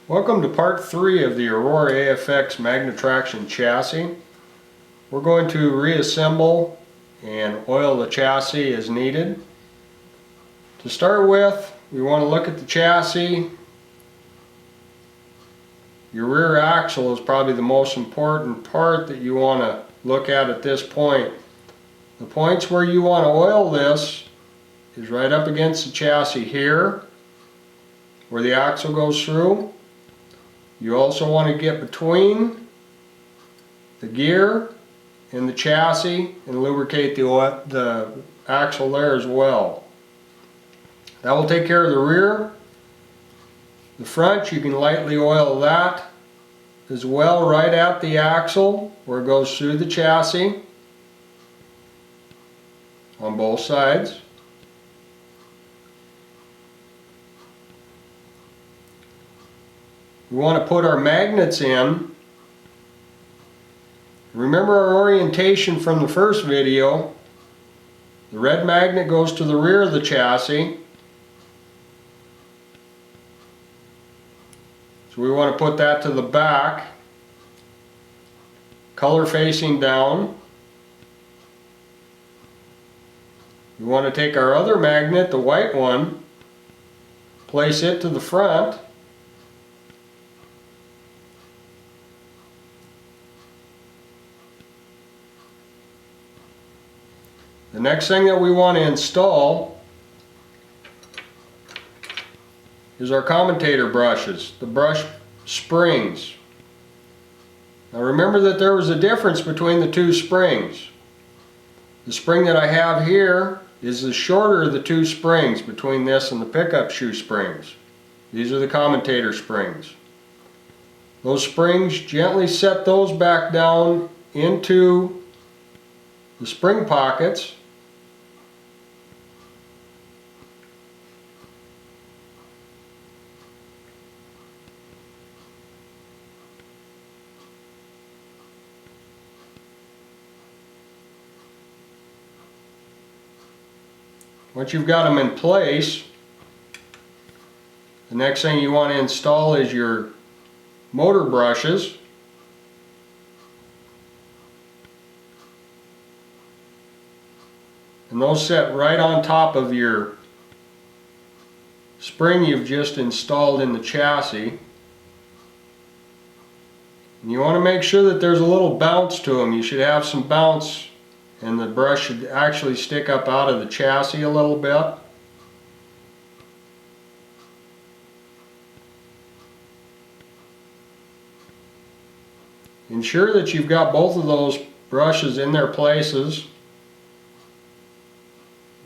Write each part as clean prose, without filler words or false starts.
Welcome to part 3 of the Aurora AFX Magnatraction chassis. We're going to reassemble and oil the chassis as needed. To start with, we want to look at the chassis. Your rear axle is probably the most important part that you want to look at this point. The points where you want to oil this is right up against the chassis here, where the axle goes through. You also want to get between the gear and the chassis and lubricate the axle there as well. That will take care of the rear. The front, you can lightly oil that as well, right at the axle where it goes through the chassis on both sides. We want to put our magnets in. Remember our orientation from the first video. The red magnet goes to the rear of the chassis. So we want to put that to the back, color facing down. We want to take our other magnet, the white one, place it to the front. The next thing that we want to install is our commutator brushes, the brush springs. Now remember that there was a difference between the two springs. The spring that I have here is the shorter of the two springs between this and the pickup shoe springs. These are the commutator springs. Those springs, gently set those back down into the spring pockets. Once you've got them in place, the next thing you want to install is your motor brushes. And those set right on top of your spring you've just installed in the chassis. And you want to make sure that there's a little bounce to them. You should have some bounce, and the brush should actually stick up out of the chassis a little bit. Ensure that you've got both of those brushes in their places.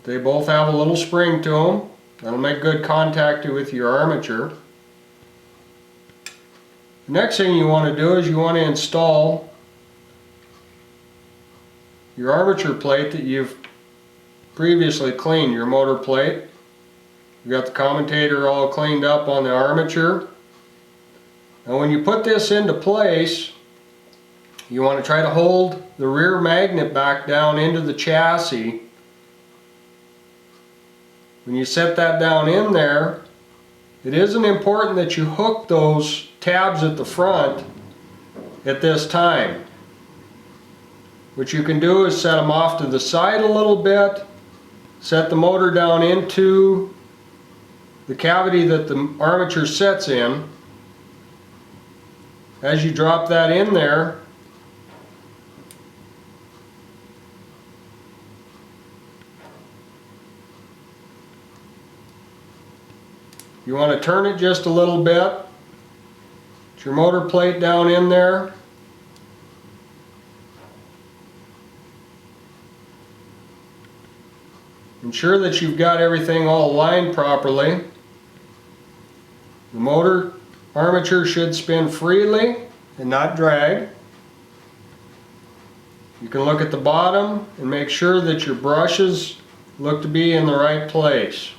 They both have a little spring to them. That'll make good contact with your armature. The next thing you want to do is you want to install your armature plate that you've previously cleaned, your motor plate. You've got the commutator all cleaned up on the armature. Now when you put this into place, you want to try to hold the rear magnet back down into the chassis. When you set that down in there, it isn't important that you hook those tabs at the front at this time. What you can do is set them off to the side a little bit, set the motor down into the cavity that the armature sets in. As you drop that in there, you want to turn it just a little bit. Get your motor plate down in there. Ensure that you've got everything all aligned properly. The motor armature should spin freely and not drag. You can look at the bottom and make sure that your brushes look to be in the right place.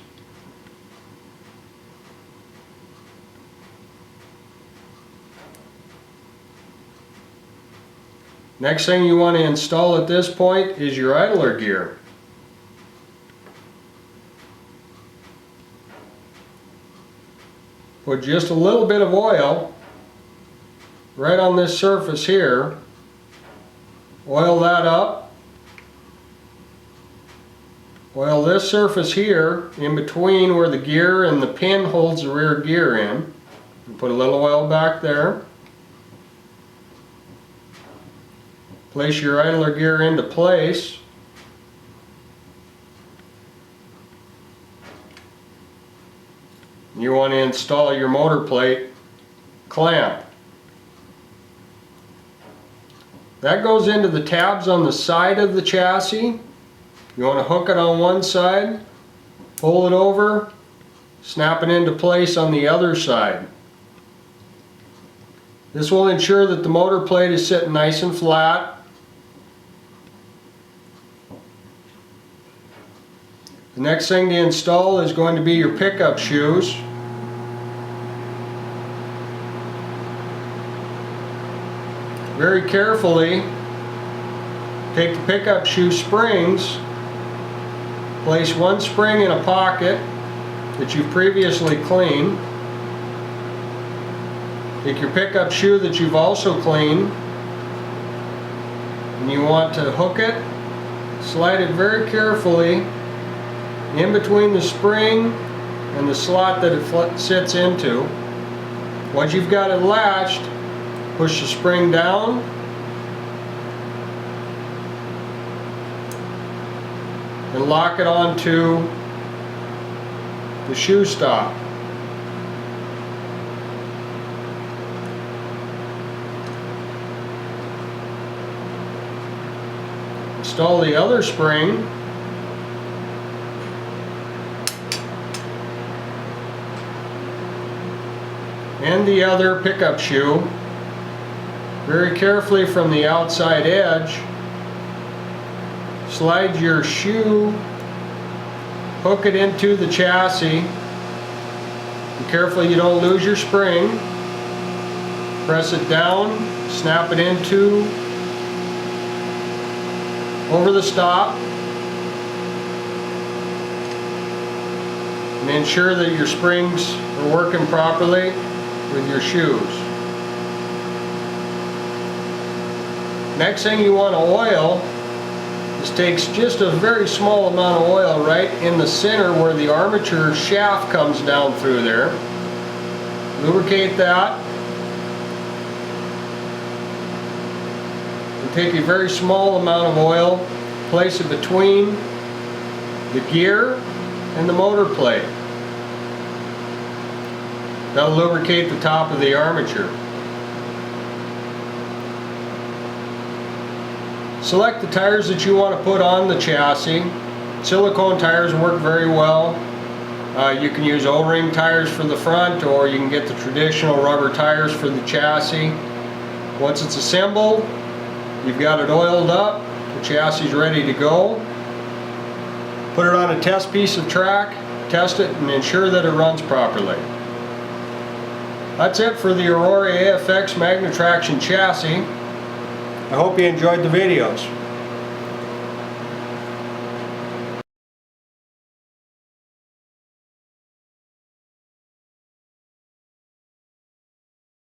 Next thing you want to install at this point is your idler gear. put just a little bit of oil right on this surface here. Oil that up. Oil this surface here in between where the gear and the pin holds the rear gear in. And put a little oil back there. Place your idler gear into place. You want to install your motor plate clamp. That goes into the tabs on the side of the chassis. You want to hook it on one side, pull it over, snap it into place on the other side. This will ensure that the motor plate is sitting nice and flat. The next thing to install is going to be your pickup shoes. Very carefully take the pickup shoe springs, place one spring in a pocket that you've previously cleaned. Take your pickup shoe that you've also cleaned, and you want to hook it, slide it very carefully in between the spring and the slot that it sits into. Once you've got it latched, push the spring down and lock it onto the shoe stop. Install the other spring and the other pickup shoe very carefully from the outside edge. Slide your shoe, hook it into the chassis. Be careful you don't lose your spring. Press it down, snap it into over the stop, and ensure that your springs are working properly with your shoes. Next thing you want to oil, this takes just a very small amount of oil right in the center where the armature shaft comes down through there. Lubricate that. And take a very small amount of oil, place it between the gear and the motor plate. That'll lubricate the top of the armature. Select the tires that you want to put on the chassis. Silicone tires work very well. You can use O-ring tires for the front, or you can get the traditional rubber tires for the chassis. Once it's assembled, you've got it oiled up, the chassis is ready to go. Put it on a test piece of track, test it, and ensure that it runs properly. That's it for the Aurora AFX Magnatraction chassis. I hope you enjoyed the videos.